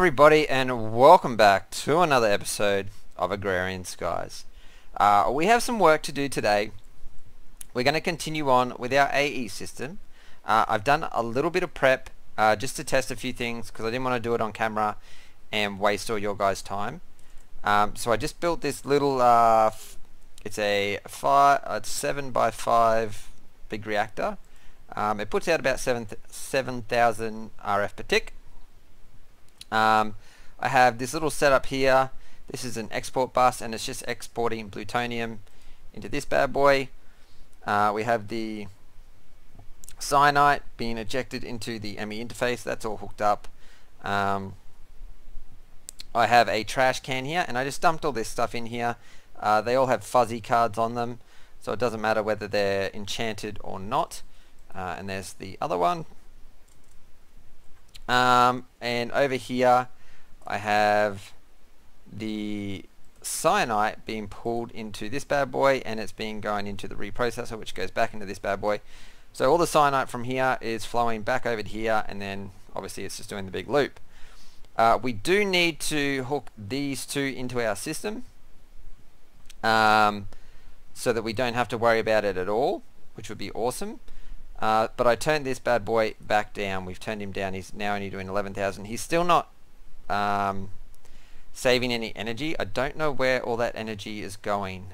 everybody, and welcome back to another episode of Agrarian Skies. We have some work to do today. We're going to continue on with our AE system. I've done a little bit of prep just to test a few things because I didn't want to do it on camera and waste all your guys' time. So I just built this little, it's a 7 by 5 big reactor. It puts out about 7,000 RF per tick. I have this little setup here. This is an export bus and it's just exporting plutonium into this bad boy. We have the cyanide being ejected into the ME interface. That's all hooked up. I have a trash can here and I just dumped all this stuff in here. They all have fuzzy cards on them, so it doesn't matter whether they're enchanted or not. And there's the other one. And over here I have the cyanide being pulled into this bad boy, and it's being going into the reprocessor, which goes back into this bad boy. So all the cyanide from here is flowing back over to here, and then obviously it's just doing the big loop. We do need to hook these two into our system so that we don't have to worry about it at all, which would be awesome. But I turned this bad boy back down. We've turned him down. He's now only doing 11,000. He's still not saving any energy. I don't know where all that energy is going.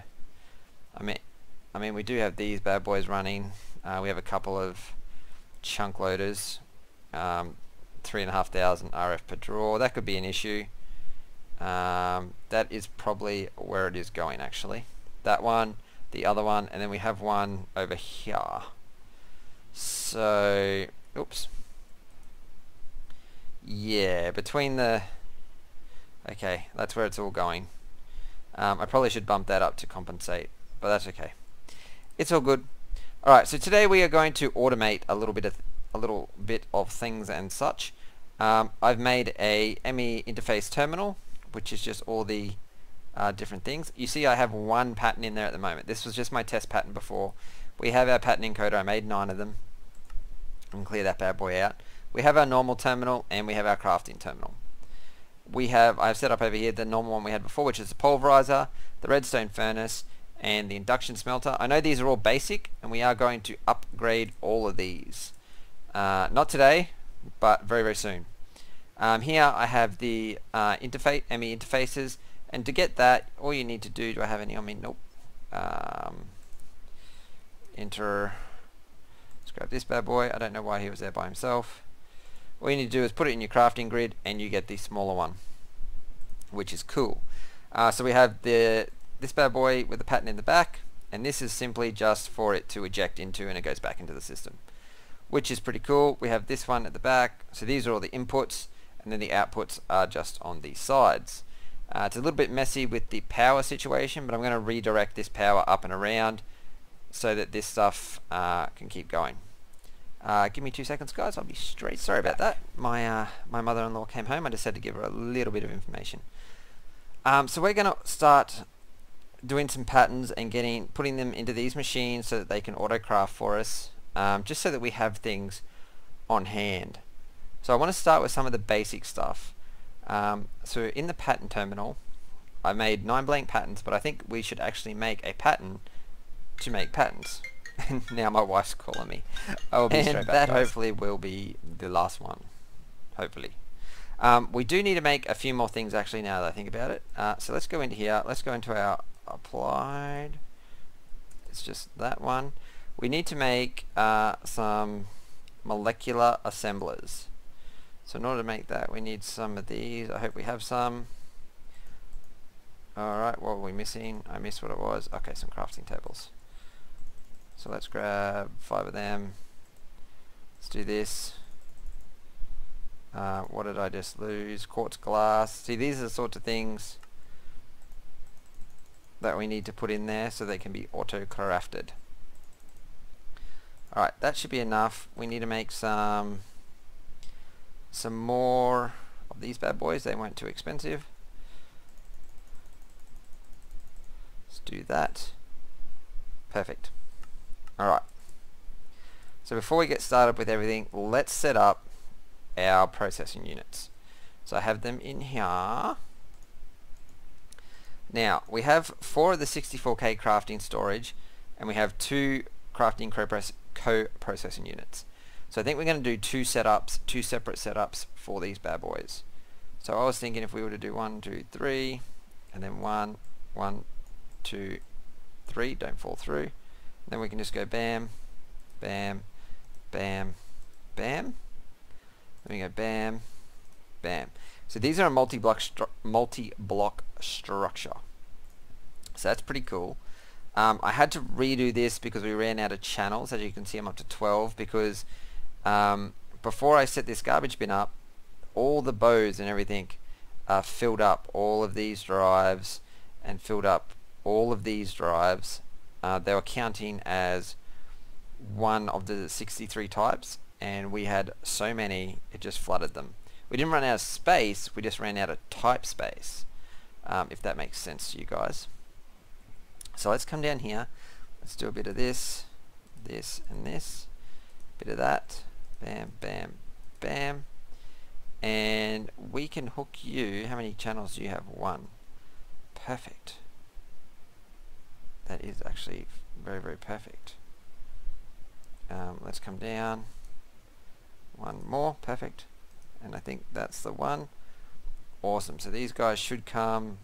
I mean, we do have these bad boys running. We have a couple of chunk loaders, 3,500 RF per draw. That could be an issue. That is probably where it is going, actually. That one, the other one, and then we have one over here. So, oops. Yeah, between the... Okay, that's where it's all going. I probably should bump that up to compensate, but that's okay. It's all good. Alright, so today we are going to automate a little bit of things and such. I've made a ME interface terminal, which is just all the different things. You see I have one pattern in there at the moment. This was just my test pattern before. We have our pattern encoder. I made 9 of them. And clear that bad boy out. We have our normal terminal and we have our crafting terminal. I've set up over here the normal one we had before, which is the pulverizer, the redstone furnace, and the induction smelter. I know these are all basic, and we are going to upgrade all of these. Not today, but very, very soon. Here I have the ME interfaces, and to get that, all you need to do I have any on me? Nope. Enter. Let's grab this bad boy. I don't know why he was there by himself. All you need to do is put it in your crafting grid and you get the smaller one, which is cool. So we have this bad boy with the pattern in the back, and this is simply just for it to eject into, and it goes back into the system, which is pretty cool. We have this one at the back. So these are all the inputs, and then the outputs are just on the sides. It's a little bit messy with the power situation, but I'm going to redirect this power up and around so that this stuff can keep going. Give me 2 seconds, guys. I'll be straight. Sorry about that. My mother-in-law came home. I just had to give her a little bit of information. So we're going to start doing some patterns and putting them into these machines so that they can auto-craft for us, just so that we have things on hand. So I want to start with some of the basic stuff. So in the pattern terminal, I made 9 blank patterns, but I think we should actually make a pattern to make patterns. And now my wife's calling me. I will be straight back. That hopefully will be the last one. Hopefully. We do need to make a few more things actually now that I think about it. So let's go into here. Let's go into our applied. It's just that one. We need to make some molecular assemblers. So in order to make that, we need some of these. I hope we have some. Alright, what were we missing? I missed what it was. Okay, some crafting tables. So let's grab 5 of them. Let's do this. What did I just lose? Quartz glass. See, these are the sorts of things that we need to put in there so they can be auto-crafted. Alright, that should be enough. We need to make some more of these bad boys. They weren't too expensive. Let's do that. Perfect. Alright, so before we get started with everything, let's set up our processing units. So I have them in here. Now we have 4 of the 64K crafting storage, and we have 2 crafting co-processing units. So I think we're going to do 2 setups, 2 separate setups for these bad boys. So I was thinking if we were to do 1, 2, 3, and then 1, 1, 2, 3, don't fall through. Then we can just go bam, bam, bam, bam. Then we go bam, bam. So these are a multi-block structure. So that's pretty cool. I had to redo this because we ran out of channels. As you can see, I'm up to 12 because before I set this garbage bin up, all the bows and everything filled up all of these drives and filled up all of these drives. They were counting as one of the 63 types, and we had so many it just flooded them. We didn't run out of space, we just ran out of type space, if that makes sense to you guys. So let's come down here, let's do a bit of this, this and this, bit of that, bam, bam, bam, and we can hook you. How many channels do you have? 1. Perfect. That is actually very, very perfect. Let's come down. 1 more. Perfect. And I think that's the one. Awesome. So these guys should come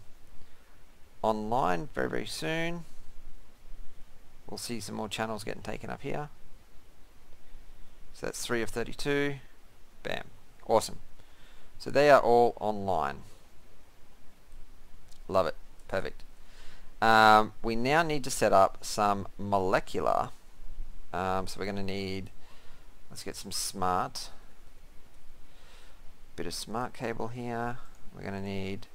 online very, very soon. We'll see some more channels getting taken up here. So that's 3 of 32. Bam. Awesome. So they are all online. Love it. Perfect. We now need to set up some molecular. So we're going to need, let's get some smart. Bit of smart cable here. We're going to need,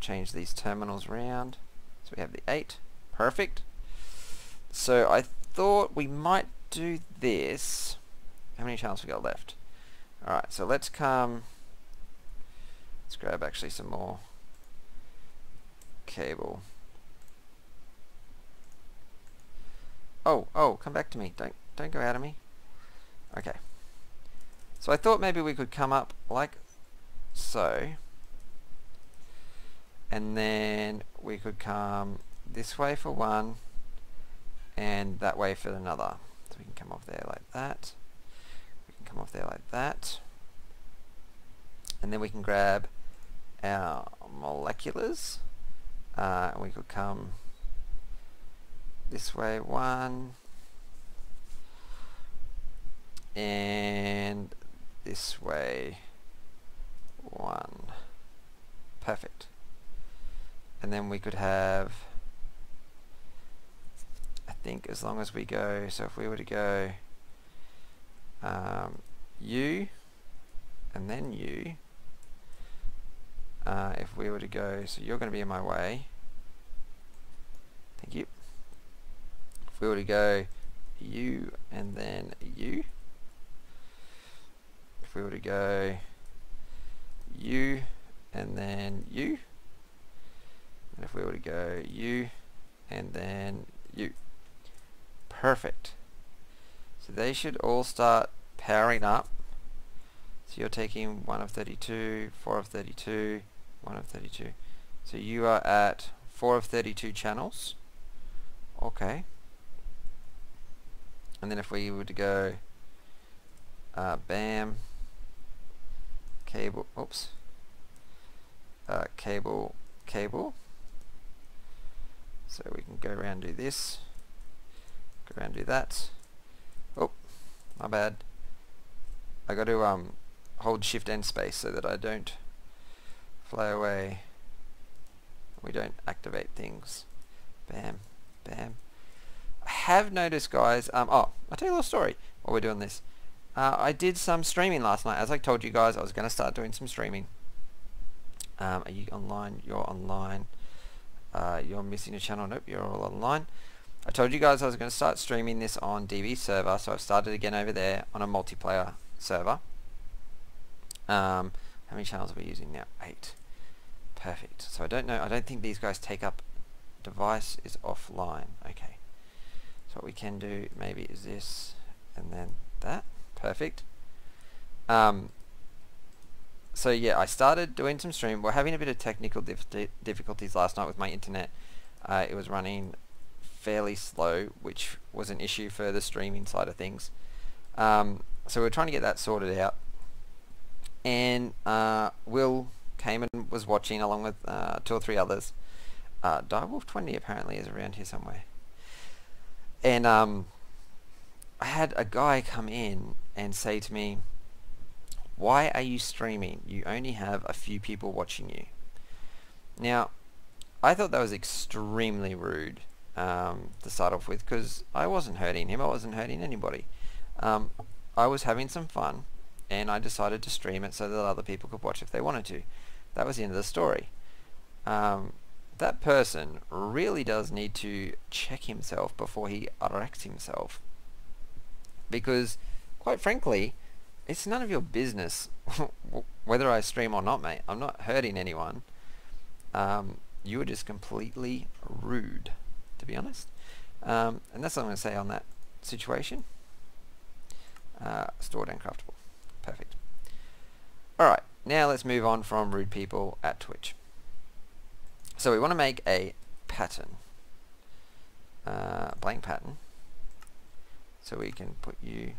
change these terminals around. So we have the 8. Perfect. So I thought we might do this. How many channels we got left? Alright, so let's grab actually some more cable. Oh, come back to me. Don't go out of me. Okay. So I thought maybe we could come up like so. And then we could come this way for one and that way for another. So we can come off there like that. We can come off there like that. And then we can grab our moleculars. And we could come this way 1 and this way 1. Perfect. And then we could have, I think as long as we go, so if we were to go U and then U, if we were to go, so you're going to be in my way, thank you. If we were to go U and then U, if we were to go U and then U, and if we were to go U and then U. Perfect. So they should all start powering up. So you're taking 1 of 32, 4 of 32, 1 of 32. So you are at 4 of 32 channels. Okay. And then if we were to go bam, cable, oops, cable, cable. So we can go around and do this, go around and do that. Oh, my bad. I got to hold shift and space so that I don't fly away. We don't activate things. Bam, bam. I have noticed, guys, oh, I'll tell you a little story while we're doing this. I did some streaming last night. As I told you guys, I was going to start doing some streaming. Are you online? You're online. You're missing a channel. Nope, you're all online. I told you guys I was going to start streaming this on DB server, so I've started again over there on a multiplayer server. How many channels are we using now? 8. Perfect. So I don't know. I don't think these guys take up. Device is offline. Okay. So what we can do maybe is this and then that. Perfect. So yeah, I started doing some stream. We're having a bit of technical difficulties last night with my internet. It was running fairly slow, which was an issue for the streaming side of things. So we're trying to get that sorted out. And Will came and was watching along with 2 or 3 others. Direwolf20 apparently is around here somewhere. And I had a guy come in and say to me, "Why are you streaming? You only have a few people watching you." Now, I thought that was extremely rude to start off with, because I wasn't hurting him, I wasn't hurting anybody. I was having some fun, and I decided to stream it so that other people could watch if they wanted to. That was the end of the story. That person really does need to check himself before he wrecks himself, because quite frankly, it's none of your business whether I stream or not, mate. I'm not hurting anyone. You were just completely rude, to be honest. And that's what I'm going to say on that situation. Stored and craftable. Perfect. Alright, now let's move on from rude people at Twitch. So we want to make a pattern. Blank pattern. So we can put you...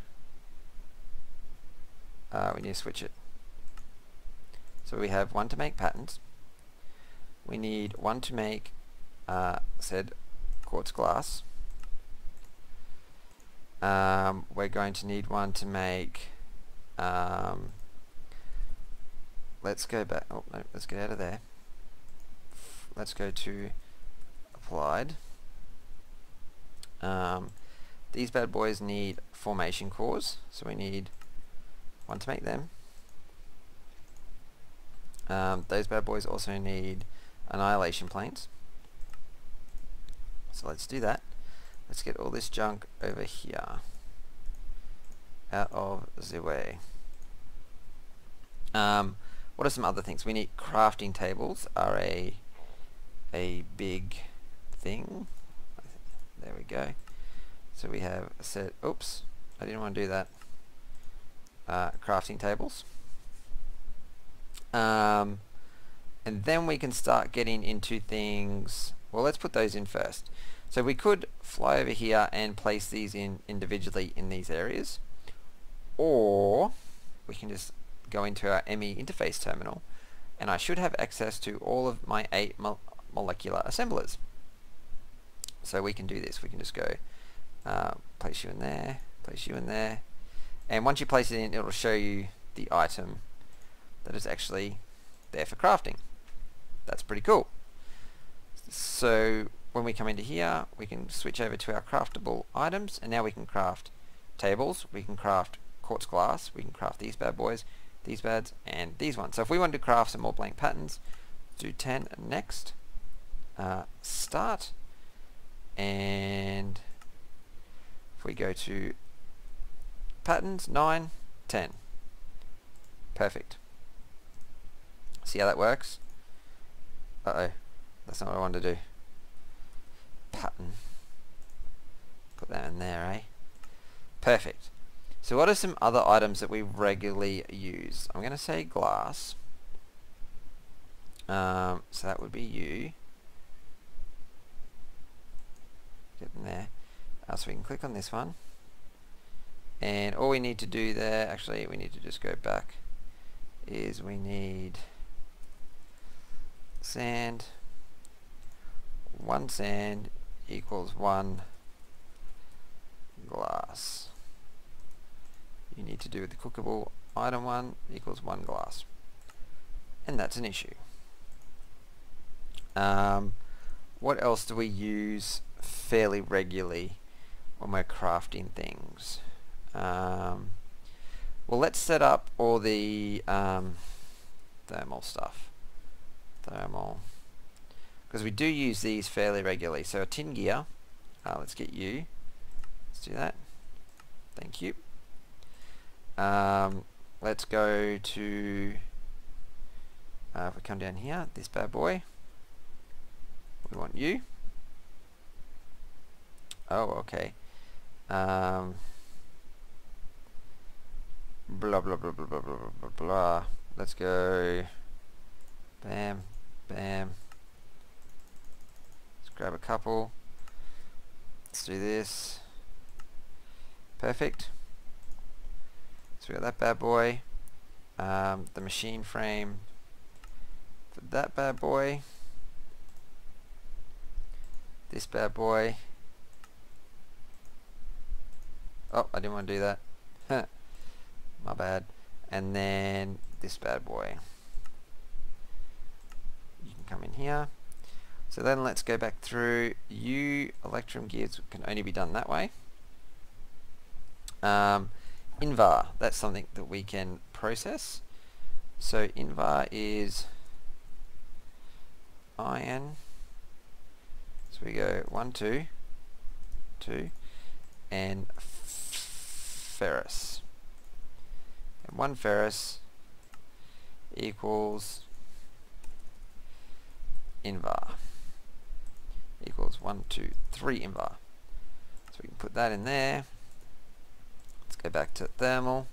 we need to switch it. So we have one to make patterns. We need one to make said quartz glass. We're going to need one to make let's go back. Oh no, let's get out of there. Let's go to applied. These bad boys need formation cores, so we need one to make them. Those bad boys also need annihilation planes. So let's do that. Let's get all this junk over here out of the way. What are some other things? We need crafting tables are a big thing. There we go. So we have a set, oops, I didn't want to do that. Crafting tables. And then we can start getting into things. Well, let's put those in first. So we could fly over here and place these in individually in these areas, or we can just go into our ME interface terminal, and I should have access to all of my 8 molecular assemblers. So we can do this. We can just go place you in there, place you in there, and once you place it in, it'll show you the item that is actually there for crafting. That's pretty cool. So when we come into here, we can switch over to our craftable items, and now we can craft tables, we can craft quartz glass, we can craft these bad boys, these bads, and these ones. So if we wanted to craft some more blank patterns, do 10 next, start, and if we go to patterns, 9, 10. Perfect. See how that works? Uh-oh, that's not what I wanted to do. Pattern. Put that in there, eh? Perfect. So what are some other items that we regularly use? I'm going to say glass. So that would be you. Get in there. So we can click on this one. And all we need to do there, actually we need to just go back, is we need sand. 1 sand equals 1 glass. You need to do the cookable item 1 equals 1 glass. And that's an issue. What else do we use fairly regularly when we're crafting things? Well, let's set up all the thermal stuff. Thermal. Because we do use these fairly regularly. So a tin gear, let's get you. Let's do that. Thank you. Let's go to, if we come down here, this bad boy. We want you. Oh, okay. Blah, blah, blah, blah, blah, blah, blah, blah. let's go bam, bam. Let's grab a couple. Let's do this. Perfect. So we got that bad boy. The machine frame for that bad boy. This bad boy. Oh, I didn't want to do that. My bad. And then this bad boy. You can come in here. So then let's go back through. Electrum gears can only be done that way. Invar, that's something that we can process. So invar is iron. So we go 1, 2, 2, and ferrous. And 1 ferrous equals invar. Equals 1, 2, 3 invar. So we can put that in there. Let's go back to thermal.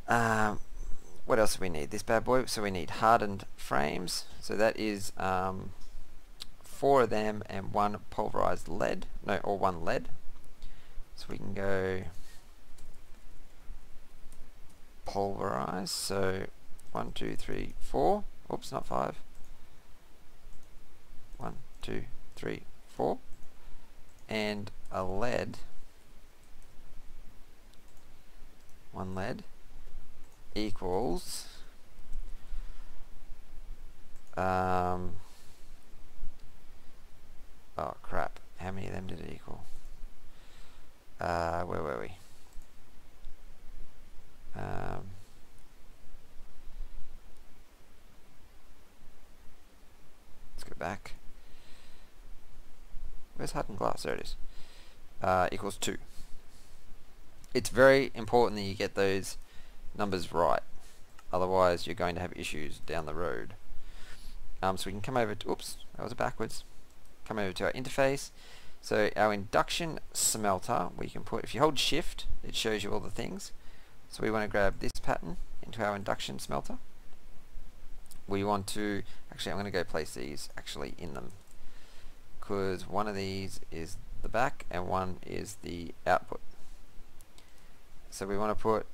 What else do we need? This bad boy. So we need hardened frames. So that is 4 of them and 1 pulverized lead. No, or 1 lead. So we can go pulverize. So 1, 2, 3, 4. Oops, not 5. 1, 2, 3, 4. And a lead. 1 lead equals oh crap, how many of them did it equal? Where were we? Let's go back. Where's hardened glass? There it is. Equals 2. It's very important that you get those numbers right, otherwise you're going to have issues down the road. So we can come over to, oops, that was backwards. Come over to our interface. So our induction smelter, we can put, if you hold shift, it shows you all the things. So we want to grab this pattern into our induction smelter. We want to, actually I'm going to go place these actually in them, because one of these is the back and one is the output. So we want to put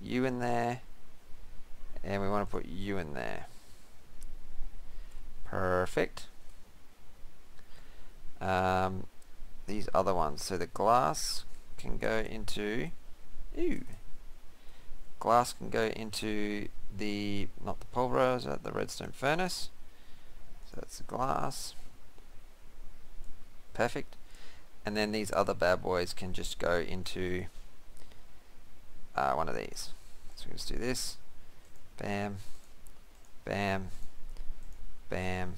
you in there, and we want to put you in there. Perfect. These other ones, so the glass can go into, glass can go into the, not the pulverizer, the redstone furnace. So that's the glass. Perfect. And then these other bad boys can just go into one of these. So we just do this. Bam, bam, bam,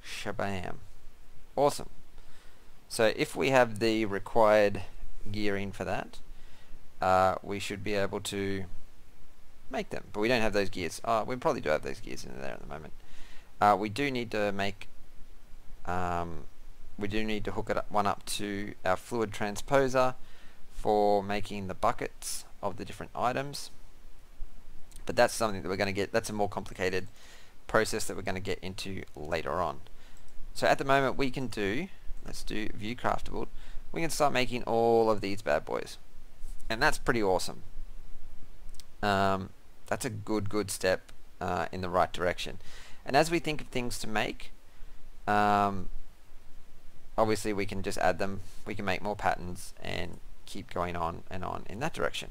shabam. Awesome. So if we have the required gearing for that, we should be able to make them. But we don't have those gears. We probably do have those gears in there at the moment. We do need to make we do need to hook one up to our fluid transposer for making the buckets of the different items. But that's something that we're going to get, that's a more complicated process that we're going to get into later on. So at the moment we can do, let's do view craftable, we can start making all of these bad boys. And that's pretty awesome. That's a good step in the right direction. And as we think of things to make, obviously we can just add them, we can make more patterns and keep going on and on in that direction.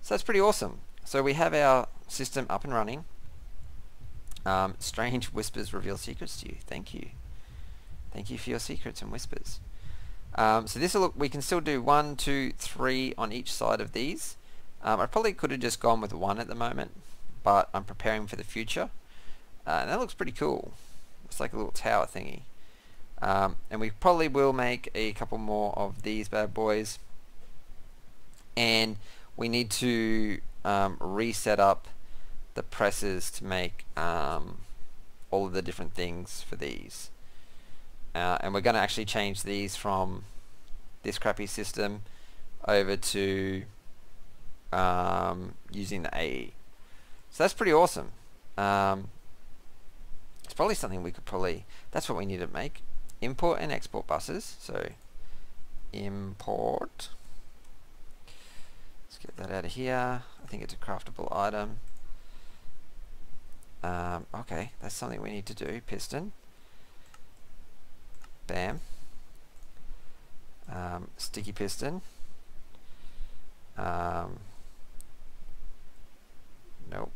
So that's pretty awesome. So we have our system up and running. Strange whispers reveal secrets to you. Thank you. Thank you for your secrets and whispers. So this will look, we can still do 1, 2, 3 on each side of these. I probably could have just gone with 1 at the moment, but I'm preparing for the future. And that looks pretty cool. It's like a little tower thingy. And we probably will make a couple more of these bad boys. And we need to reset up the presses to make all of the different things for these. And we're going to actually change these from this crappy system over to using the AE. So that's pretty awesome. It's probably something we could that's what we need to make. Import and export buses. So import. Let's get that out of here. I think it's a craftable item. Okay, that's something we need to do. Piston. Bam. Sticky piston. Nope.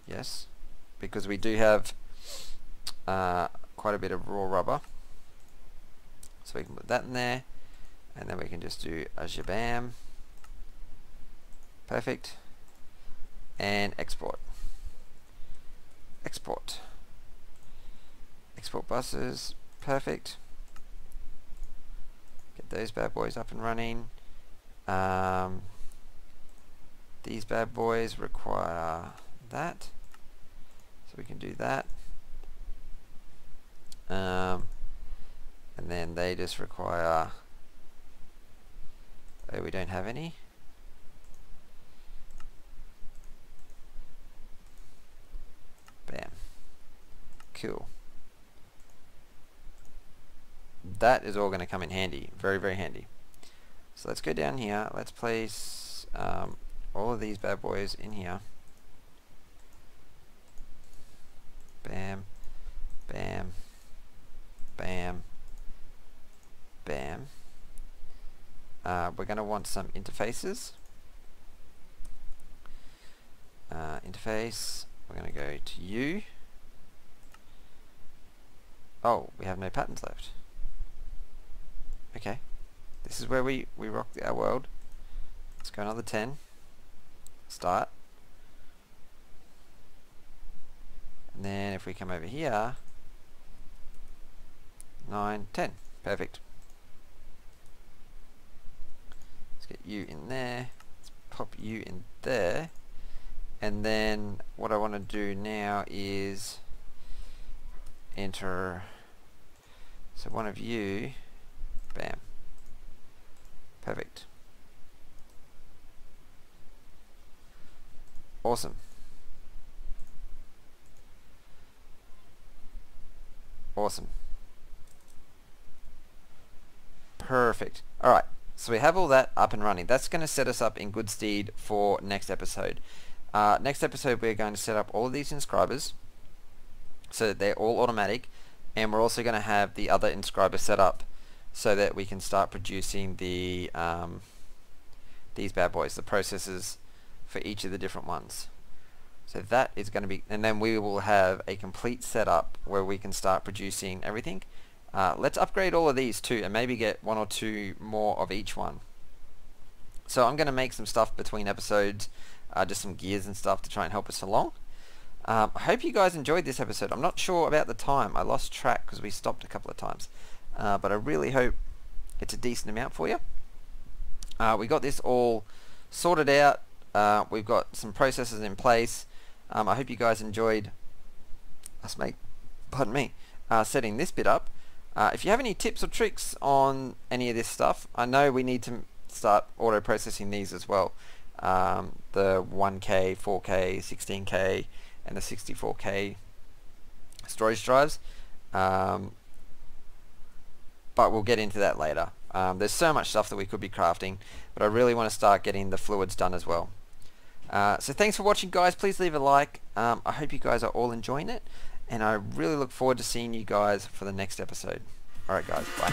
Yes. Because we do have quite a bit of raw rubber. So we can put that in there. And then we can just do a shabam. Perfect. And export. Export. Export buses. Perfect. Get those bad boys up and running. These bad boys require that. So we can do that. And then they just require... Oh, we don't have any. Bam. Cool. That is all going to come in handy. Very, very handy. So let's go down here. Let's place all of these bad boys in here. Bam. Bam. Bam. Bam. We're going to want some interfaces. Interface. We're going to go to U. Oh, we have no patterns left. Okay. This is where we rock our world. Let's go another 10. Start. And then if we come over here, 9, 10. Perfect. Let's get you in there. Let's pop you in there. And then what I want to do now is enter, so one of you, bam. Perfect. Awesome. Awesome. Perfect. Alright, so we have all that up and running. That's going to set us up in good stead for next episode. Next episode we're going to set up all of these inscribers so that they're all automatic, and we're also going to have the other inscriber set up so that we can start producing the these bad boys, the processes for each of the different ones. So that is going to be, and then we will have a complete setup where we can start producing everything. Let's upgrade all of these too, and maybe get 1 or 2 more of each one. So I'm going to make some stuff between episodes, just some gears and stuff to try and help us along. I hope you guys enjoyed this episode. I'm not sure about the time. I lost track because we stopped a couple of times. But I really hope it's a decent amount for you. We got this all sorted out. We've got some processes in place. I hope you guys enjoyed us setting this bit up. If you have any tips or tricks on any of this stuff, I know we need to start auto processing these as well. The 1K, 4K, 16K and the 64K storage drives. But we'll get into that later. There's so much stuff that we could be crafting, but I really want to start getting the fluids done as well. So thanks for watching, guys. Please leave a like. I hope you guys are all enjoying it, and I really look forward to seeing you guys for the next episode. Alright guys, bye.